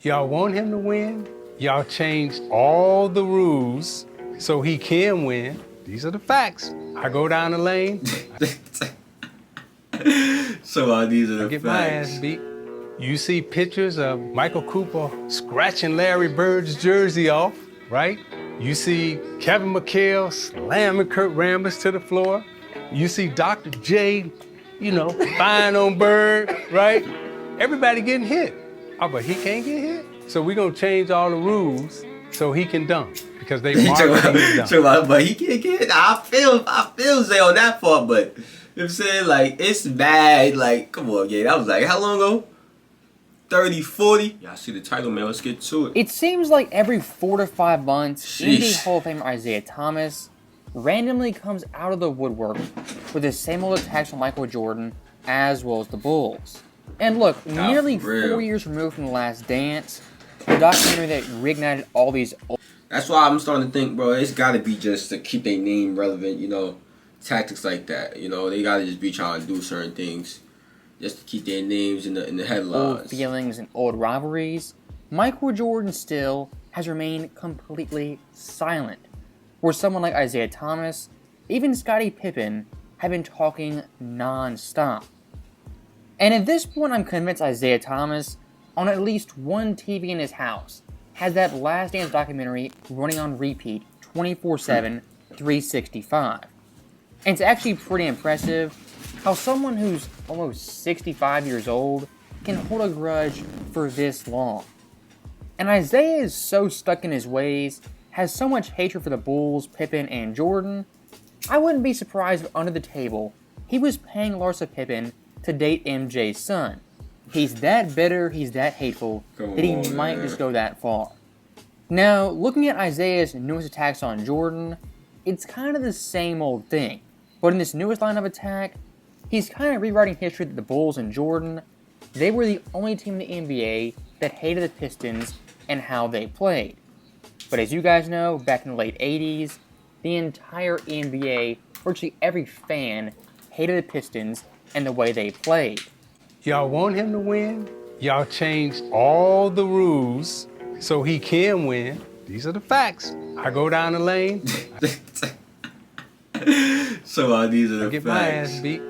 Y'all want him to win? Y'all changed all the rules so he can win. These are the facts. I go down the lane. So these are the I get facts. my ass beat. You see pictures of Michael Cooper scratching Larry Bird's jersey off, right? You see Kevin McHale slamming Kurt Rambis to the floor. You see Dr. J, fine on Bird, right? Everybody getting hit. Oh, but he can't get hit? So we're gonna change all the rules so he can dunk because they marketing him dunk. But he can't get hit. I feel Zay on that part, but you know what I'm saying, like, it's bad. Like, come on, yeah. That was like, how long ago? 30, 40? Y'all see the title, man. Let's get to it. It seems like every 4 to 5 months, Sheesh. NBA Hall of Famer Isiah Thomas randomly comes out of the woodwork with the same old attacks on Michael Jordan, as well as the Bulls. And look, nearly 4 years removed from The Last Dance, the documentary that reignited all these old... That's why I'm starting to think, bro, it's got to be just to keep their name relevant, tactics like that. They got to just be trying to do certain things just to keep their names in the headlines. Old feelings and old rivalries. Michael Jordan still has remained completely silent. Where someone like Isiah Thomas, even Scottie Pippen, have been talking non-stop. And at this point, I'm convinced Isiah Thomas, on at least one TV in his house, has that Last Dance documentary running on repeat 24/7, 365. And it's actually pretty impressive how someone who's almost 65 years old can hold a grudge for this long. And Isiah is so stuck in his ways, has so much hatred for the Bulls, Pippen, and Jordan, I wouldn't be surprised if under the table he was paying Larsa Pippen to date MJ's son. He's that bitter, he's that hateful, that he might just go that far. Now, looking at Isiah's newest attacks on Jordan, it's kind of the same old thing. But in this newest line of attack, he's kind of rewriting history that the Bulls and Jordan, they were the only team in the NBA that hated the Pistons and how they played. But as you guys know, back in the late 80s, the entire NBA, virtually every fan, hated the Pistons and the way they played. Y'all want him to win? Y'all changed all the rules so he can win. These are the facts. I go down the lane. So these are the I get facts. my ass beat.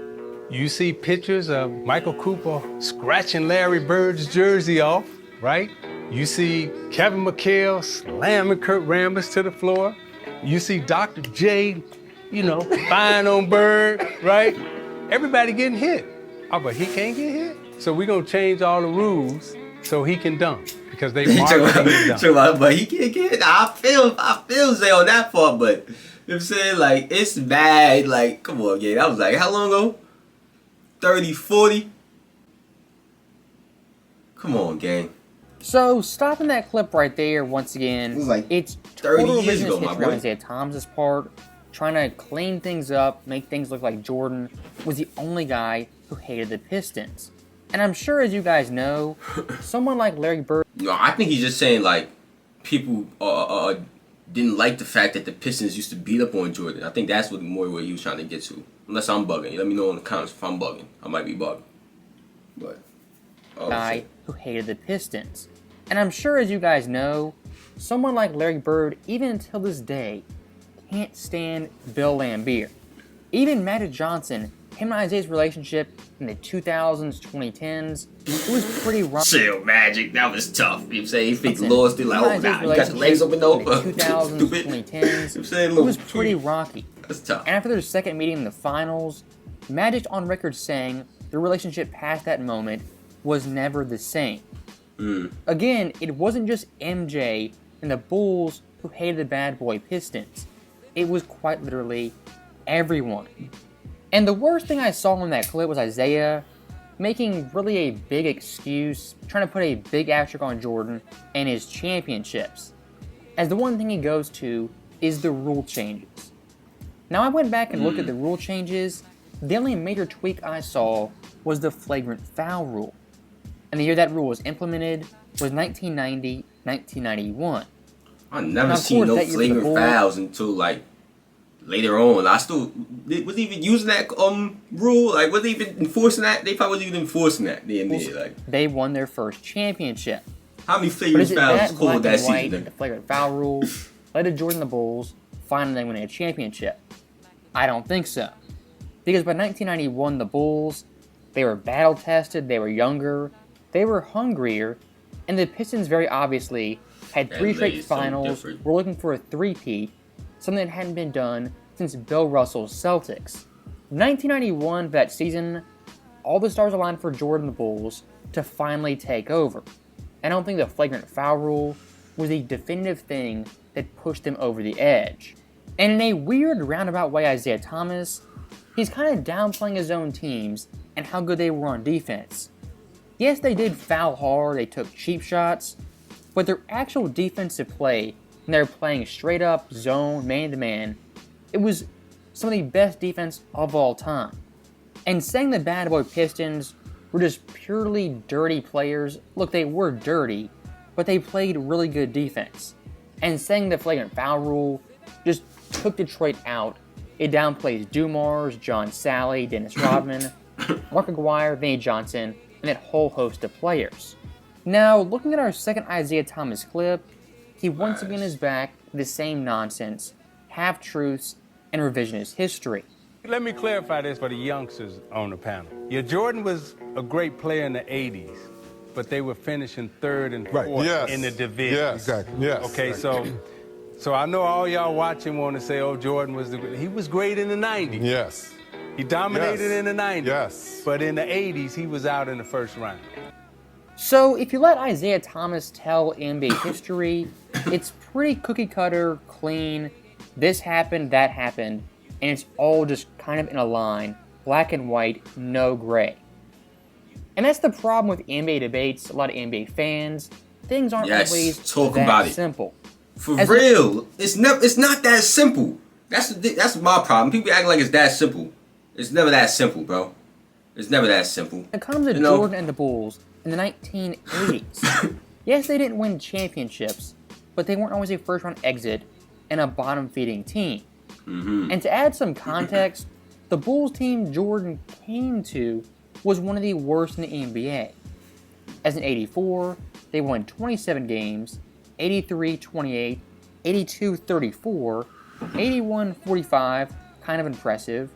You see pictures of Michael Cooper scratching Larry Bird's jersey off, right? You see Kevin McHale slamming Kurt Rambis to the floor. You see Dr. J, fine on Bird, right? Everybody getting hit. Oh, but he can't get hit? So we're gonna change all the rules so he can dunk because they marketing him dunk. But he can't get hit. I feel Zay on that part, but you know what I'm saying, like, it's bad. Like, come on, yeah. That was like, how long ago? 30, 40? Come on, gang. So, stopping that clip right there, once again, It was like it's 30 total years revisionist ago, my history boy. on Isiah Thomas' part, trying to clean things up, make things look like Jordan was the only guy who hated the Pistons. And I'm sure, as you guys know, someone like Larry Bird... No, I think he's just saying, like, people didn't like the fact that the Pistons used to beat up on Jordan. I think that's what he was trying to get to. Unless I'm bugging. Let me know in the comments if I'm bugging. I might be bugging. But... guy who hated the Pistons. And I'm sure, as you guys know, someone like Larry Bird, even until this day, can't stand Bill Laimbeer. Even Magic Johnson, him and Isiah's relationship in the 2000s, 2010s, it was pretty rough. Chill, Magic. That was tough. You know what I'm saying? He faked lost. They're like, oh, nah, you got your legs open though. In the 2000s, 2010s, it was pretty rocky. That's tough. And after their second meeting in the finals, Magic's on record saying their relationship past that moment was never the same. Again, it wasn't just MJ and the Bulls who hated the bad boy Pistons. It was quite literally everyone. And the worst thing I saw in that clip was Isiah making really a big excuse, trying to put a big asterisk on Jordan and his championships, as the one thing he goes to is the rule changes. Now, I went back and looked at the rule changes. The only major tweak I saw was the flagrant foul rule. And the year that rule was implemented was 1990, 1991. I never seen no flagrant fouls until, like, later on. I still was even using that rule. Like, was they even enforcing that? They probably wasn't even enforcing that. They won their first championship. How many But flagrant is it fouls that was black called that and white, season? the flagrant foul rule, led to Jordan and the Bulls finally winning a championship? I don't think so. Because by 1991, the Bulls, they were battle-tested, they were younger, they were hungrier, and the Pistons very obviously had 3 straight finals, were looking for a three-peat, something that hadn't been done since Bill Russell's Celtics. 1991, for that season, all the stars aligned for Jordan and the Bulls to finally take over. I don't think the flagrant foul rule was the definitive thing that pushed them over the edge. And in a weird roundabout way, Isiah Thomas, he's kind of downplaying his own teams and how good they were on defense. Yes, they did foul hard, they took cheap shots, but their actual defensive play, when they were playing straight up, zone, man-to-man, it was some of the best defense of all time. And saying the bad boy Pistons were just purely dirty players, look, they were dirty, but they played really good defense. And saying the flagrant foul rule just took Detroit out, it downplays Dumars, John Sally, Dennis Rodman, Mark Aguirre, Vinnie Johnson, and that whole host of players. Now, looking at our second Isiah Thomas clip, he once again is back with the same nonsense, half-truths, and revisionist history. Let me clarify this for the youngsters on the panel. Yeah, Jordan was a great player in the 80s, but they were finishing third and fourth in the division. Yes, exactly. Yes. Okay, so I know all y'all watching want to say, oh, Jordan was he was great in the 90s. Yes. He dominated in the 90s. Yes. But in the 80s, he was out in the first round. So if you let Isiah Thomas tell NBA history, it's pretty cookie cutter, clean, this happened, that happened, and it's all just kind of in a line, black and white, no gray. And that's the problem with NBA debates, a lot of NBA fans, things aren't always that simple. For real, it's not that simple. That's my problem. People act like it's that simple. It's never that simple, bro. It's never that simple. When it comes to Jordan and the Bulls in the 1980s, yes, they didn't win championships, but they weren't always a first-round exit and a bottom-feeding team. And to add some context, the Bulls team Jordan came to was one of the worst in the NBA. As in 84, they won 27 games, 83-28, 82-34, 81-45, kind of impressive,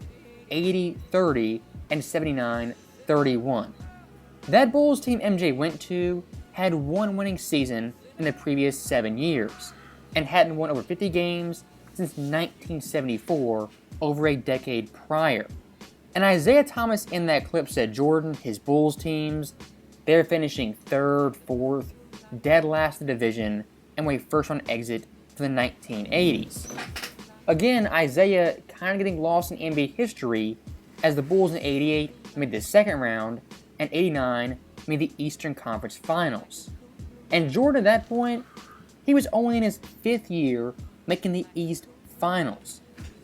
80-30, and 79-31. That Bulls team MJ went to had one winning season in the previous 7 years, and hadn't won over 50 games since 1974, over a decade prior. And Isiah Thomas in that clip said Jordan, his Bulls teams, they're finishing third, fourth, dead last in the division, and were a first-round exit for the 1980s. Again, Isiah kind of getting lost in NBA history, as the Bulls in 88 made the second round, and 89 made the Eastern Conference Finals. And Jordan at that point, he was only in his 5th year making the East Finals.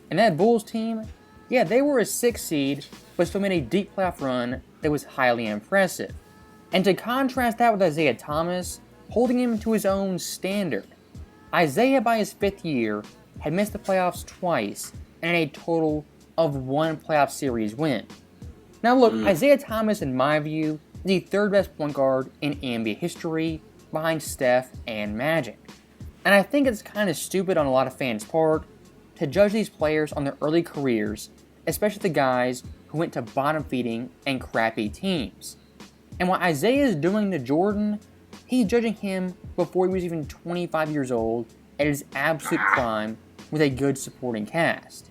And that Bulls team, yeah, they were a 6th seed, but still made a deep playoff run that was highly impressive. And to contrast that with Isiah Thomas, holding him to his own standard, Isiah by his 5th year had missed the playoffs twice and had a total of 1 playoff series win. Now look, Isiah Thomas in my view is the 3rd best point guard in NBA history behind Steph and Magic. And I think it's kind of stupid on a lot of fans' part to judge these players on their early careers, especially the guys who went to bottom-feeding and crappy teams. And what Isiah is doing to Jordan, he's judging him before he was even 25 years old at his absolute prime with a good supporting cast.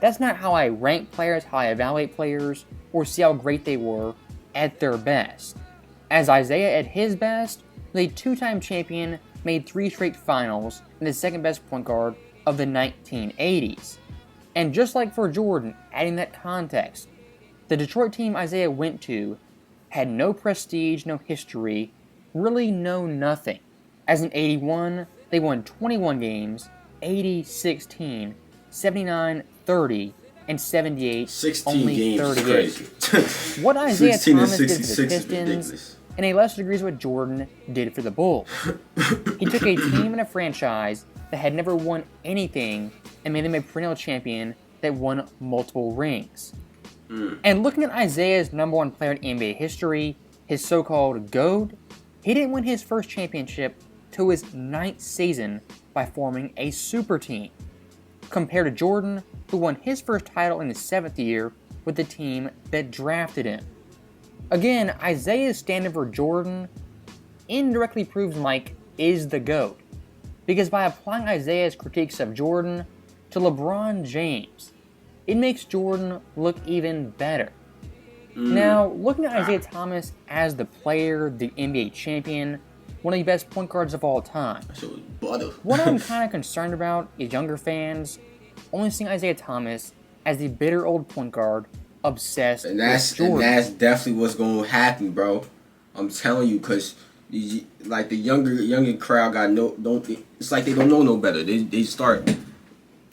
That's not how I rank players, how I evaluate players, or see how great they were at their best. As Isiah at his best, was a 2-time champion, made 3 straight finals, and the 2nd best point guard of the 1980s. And just like for Jordan, adding that context, the Detroit team Isiah went to had no prestige, no history, really no nothing. As in 81, they won 21 games, 80-16, 79-30, and 78 only 38. What Isiah Thomas did for the Pistons, in a lesser degree, is what Jordan did for the Bulls. He took a team and a franchise that had never won anything and made them a perennial champion that won multiple rings. And looking at Isiah's #1 player in NBA history, his so-called GOAT, He didn't win his first championship till his 9th season by forming a super team, compared to Jordan, who won his first title in his 7th year with the team that drafted him. Again, Isiah's standard for Jordan indirectly proves Mike is the GOAT, because by applying Isiah's critiques of Jordan to LeBron James, it makes Jordan look even better. Now, looking at Isiah Thomas as the player, the NBA champion, one of the best point guards of all time, That shit was butter. what I'm kind of concerned about is younger fans only seeing Isiah Thomas as the bitter old point guard obsessed And with Jordan. that's definitely what's gonna happen, bro. I'm telling you, cause like the younger crowd it's like they don't know no better. They start.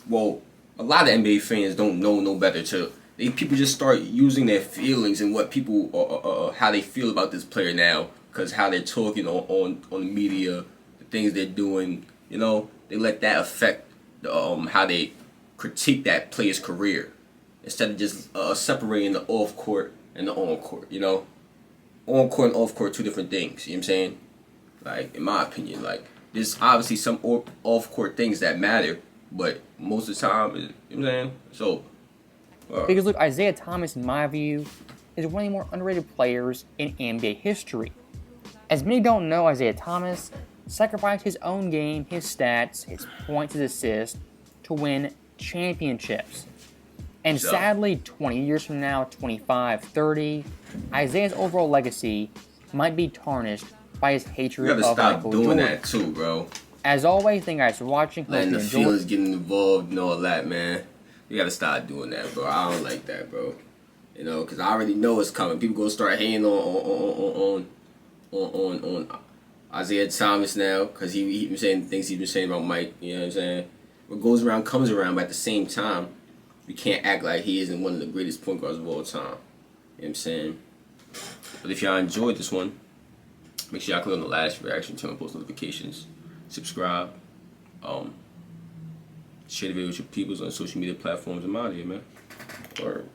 Well, a lot of NBA fans don't know no better too. People just start using their feelings and what people how they feel about this player now, cause how they're talking on the media, the things they're doing. You know, they let that affect how they critique that player's career, instead of just separating the off court and the on court. You know, on court and off court, two different things. You know what I'm saying? Like, in my opinion, like, there's obviously some off court things that matter, but most of the time, you know what I'm saying? So. Because look, Isiah Thomas, in my view, is one of the more underrated players in NBA history. As many don't know, Isiah Thomas sacrificed his own game, his stats, his points, his assists to win championships. And sadly, 20 years from now, 25, 30, Isiah's overall legacy might be tarnished by his hatred You of gotta stop Michael doing Jordan. that too, bro. As always, thank you guys for watching. Hope Letting you the enjoyed. feelings getting involved and all that, man. You gotta stop doing that, bro. I don't like that, bro. You know, cause I already know it's coming. People gonna start hating on Isiah Thomas now, cause he been saying things he's been saying about Mike. You know what I'm saying? What goes around comes around, but at the same time, we can't act like he isn't one of the greatest point guards of all time. You know what I'm saying? But if y'all enjoyed this one, make sure y'all click on the last reaction, turn on post notifications, subscribe, share the video with your peoples on social media platforms. I'm out of here, man. Word.